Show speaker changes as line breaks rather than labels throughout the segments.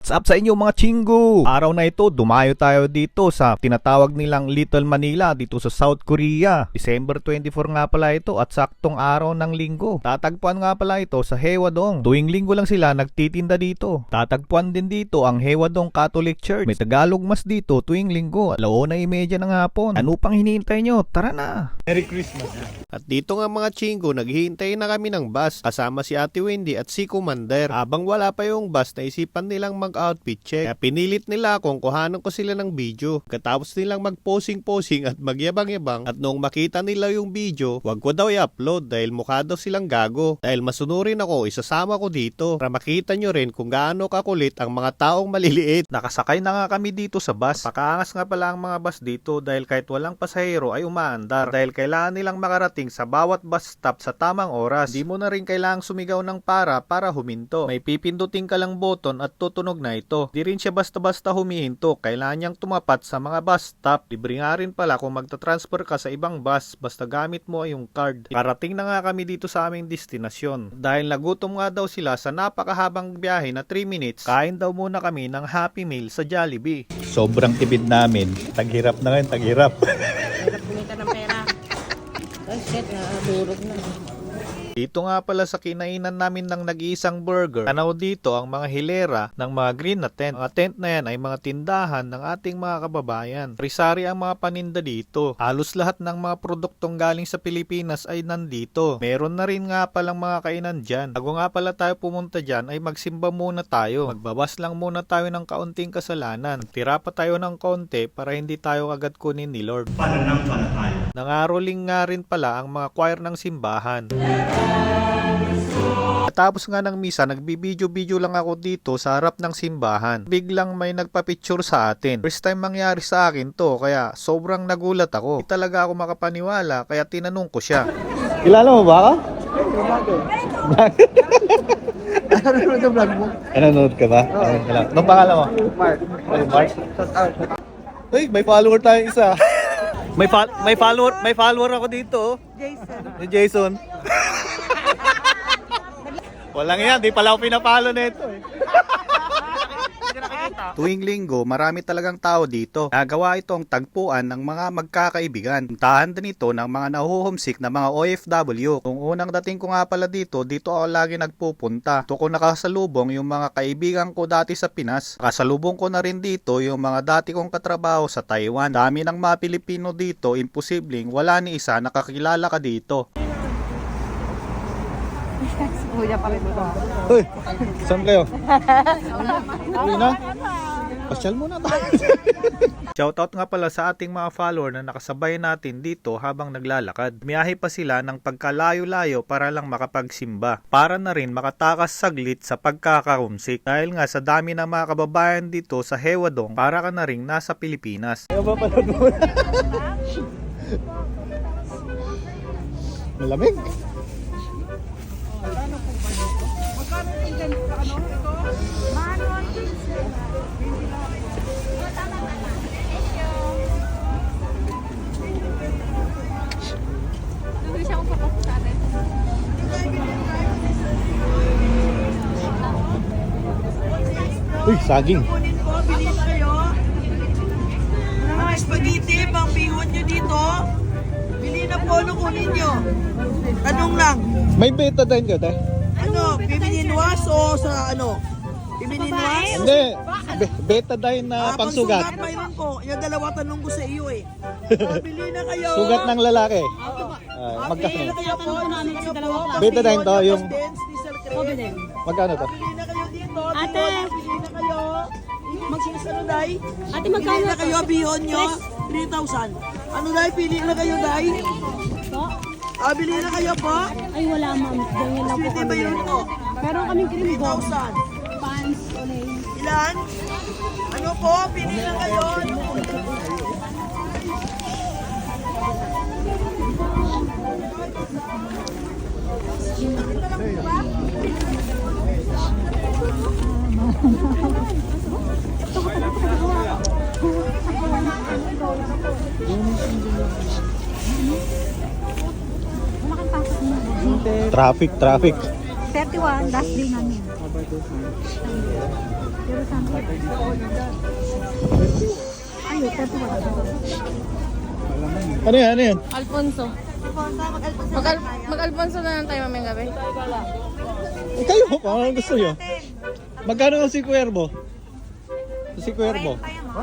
What's up sa inyo mga chinggo? Araw na ito, dumayo tayo dito sa tinatawag nilang Little Manila dito sa South Korea. December 24 nga pala ito at saktong araw ng linggo. Tatagpuan nga pala ito sa Haewadong. Tuwing linggo lang sila nagtitinda dito. Tatagpuan din dito ang Haewadong Catholic Church. May Tagalog mas dito tuwing linggo. 1:30 ng hapon. Ano pang hinihintay nyo? Tara na!
Merry Christmas.
At dito nga mga chinggo, naghihintay na kami ng bus kasama si Ate Wendy at si Commander. Habang wala pa yung bus, naisipan nilang mag-outfit check. Kaya pinilit nila kung kuhanan ko sila ng video. Katapos nilang mag-posing-posing at magyabang-yabang at noong makita nila yung video, wag ko daw i-upload dahil mukha daw silang gago. Dahil masunurin ako, isasama ko dito para makita nyo rin kung gaano kakulit ang mga taong maliliit.
Nakasakay na nga kami dito sa bus. Pakaangas nga pala ang mga bus dito dahil kahit walang pasahero ay umaandar. Dahil kailangan nilang makarating sa bawat bus stop sa tamang oras. Di mo na rin kailangang sumigaw ng para huminto. May pipindutin ka lang button at tutunog na ito. Di rin siya basta-basta humihinto. Kailangan niyang tumapat sa mga bus stop. Libre nga rin pala kung magta-transfer ka sa ibang bus basta gamit mo yung card. Parating na nga kami dito sa aming destinasyon. Dahil nagutom nga daw sila sa napakahabang biyahe na 3 minutes, kain daw muna kami ng Happy Meal sa Jollibee.
Sobrang tipid namin. Taghirap na ngayon, taghirap.
Hirap kumita ng pera. Ay, shit, durog na.
Dito nga pala sa kinainan namin ng nag-iisang burger, tanaw dito ang mga hilera ng mga green na tent. Mga tent na yan ay mga tindahan ng ating mga kababayan. Sari-sari ang mga paninda dito. Halos lahat ng mga produktong galing sa Pilipinas ay nandito. Meron na rin nga palang mga kainan dyan. Bago nga pala tayo pumunta dyan ay magsimba muna tayo. Magbabas lang muna tayo ng kaunting kasalanan. Tira pa tayo ng konti para hindi tayo agad kunin ni Lord.
Pananampalataya.
Nangaroling nga rin pala ang mga choir ng simbahan. Tapos nga ng misa, nagbibideo-video lang ako dito sa harap ng simbahan. Biglang may nagpa-picture sa atin. First time mangyari sa akin to, kaya sobrang nagulat ako. Hindi talaga ako makapaniwala, kaya tinanong ko siya.
Kilala mo ba ako? Nanonood ka ba? Anong pangalan mo? Mark. Mark? Uy, may follower tayo isa. may follower ako dito. Jason. Jason. Walang yan, di pala ako pinapalo nito eh.
Tuwing linggo, marami talagang tao dito. Nagawa itong tagpuan ng mga magkakaibigan. Puntahan din ito ng mga nahuhomesick na mga OFW. Kung unang dating ko nga pala dito ako lagi nagpupunta. Ito ko nakasalubong yung mga kaibigan ko dati sa Pinas. Nakasalubong ko na rin dito yung mga dati kong katrabaho sa Taiwan. Dami ng mga Pilipino dito, imposibleng wala ni isa nakakilala ka dito.
Kuya pa rin ito.
Uy, saan kayo? Uy na? Pasyal muna tayo.
Shoutout nga pala sa ating mga follower na nakasabay natin dito habang naglalakad. Miyahe pa sila ng pagkalayo-layo para lang makapagsimba. Para na rin makatakas saglit sa pagkakarumsik. Dahil nga sa dami ng mga kababayan dito sa Haewadong, para ka na rin nasa Pilipinas.
Ayaw ba pala doon? Malamig. Uy, saging.
Kunin po, bilhin kayo. Mga spaghetti, pang bihon nyo dito. Bilhin na po, ano kunin nyo? Tanong lang.
May betadine ka, te?
Ano, bibininwas o sa ano? Bibininwas?
Hindi. Betadine na pangsugat.
Pangsugat, mayroon po. Yung dalawa tanong ko sa iyo eh. Bilhin na kayo.
Sugat ng lalaki.
Bilhin
Magkano?
na kayo po.
Betadine to, yung...
Bilhin
Magkano to?
na kayo dito.
Ate.
Bilhin na kayo. Magsisano, Day?
Ate,
Bilhin
magkano?
na kayo, bihon nyo. 3,000. Ano, Day? Pili na kayo, Day?
Po?
Bilhin na kayo po.
Ay, wala ma'am. Ganyan lang po
Sweetie ba
kami.
yun po?
Meron kaming cream bomb.
3,000.
Pants, ulay.
Ilan? Ano po? Pili na kayo. Ano po?
Traffic.
31, last day namin.
Ano yan? Ano yan?
Alfonso. Mag-Alfonso na lang tayo mamayang gabi.
Kayo, kung ano gusto nyo. Magkano ang si Cuervo? Si Cuervo.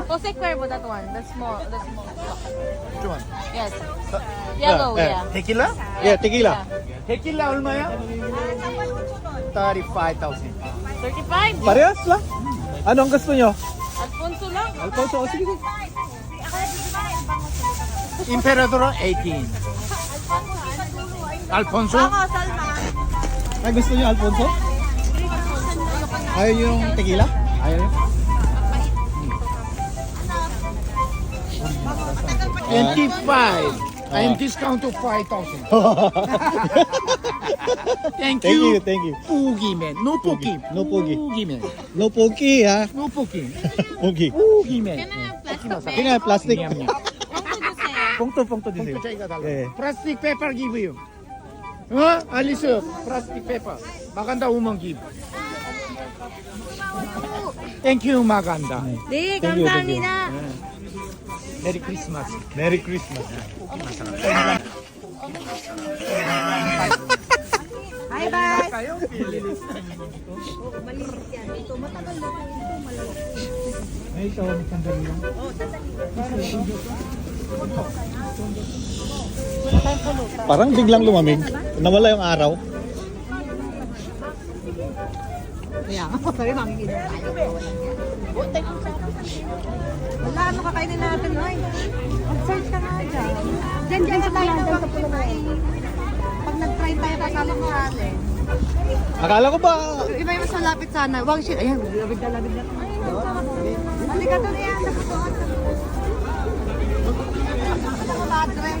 Jose Cuervo, that one. The small.
Which one?
Yes. Yellow, yeah.
Tequila?
Yeah, tequila.
Tequila 얼마야? 35,000.
35.
Parehas lang. Ano ang gusto nyo?
Alfonso lang.
Alfonso, oh, sige.
Emperador 18. Alfonso?
Ay, gusto nyo Alfonso? Ayaw nyo yung tequila? Ayaw nyo?
25. And discount to 5,000. Thank
Thank you,
you.
thank you.
Pugi man. No Pugi.
No Pugi.
Pugi man.
No pogi ha?
No Pugi.
Pogi.
Pugi man.
Kaya nga, plastic.
Nyam, nyam.
Pungto din sa'yo. Eh.
Plastic paper give you. Huh? Alice, plastic paper. Maganda umang give. Thank you, maganda.
Di,
Thank you, thank
kamdani
you.
na.
Merry Christmas.
Merry Christmas.
Bye bye.
Ay, ito, sandali lang. Parang biglang lumamig. Nawala yung araw.
Kaya nga, sabi makikita tayo. Wala, ano kakainin natin, oy? Mag-search ka nga dyan. Diyan sa tayo ng pag-try. Pag nag-try tayo, kasama mo alin.
Akala ko ba
Iba yung mas malapit sana. Wag shit. Ayan, labig na. Halika to niya. Nagustuhan. Ano ko madre?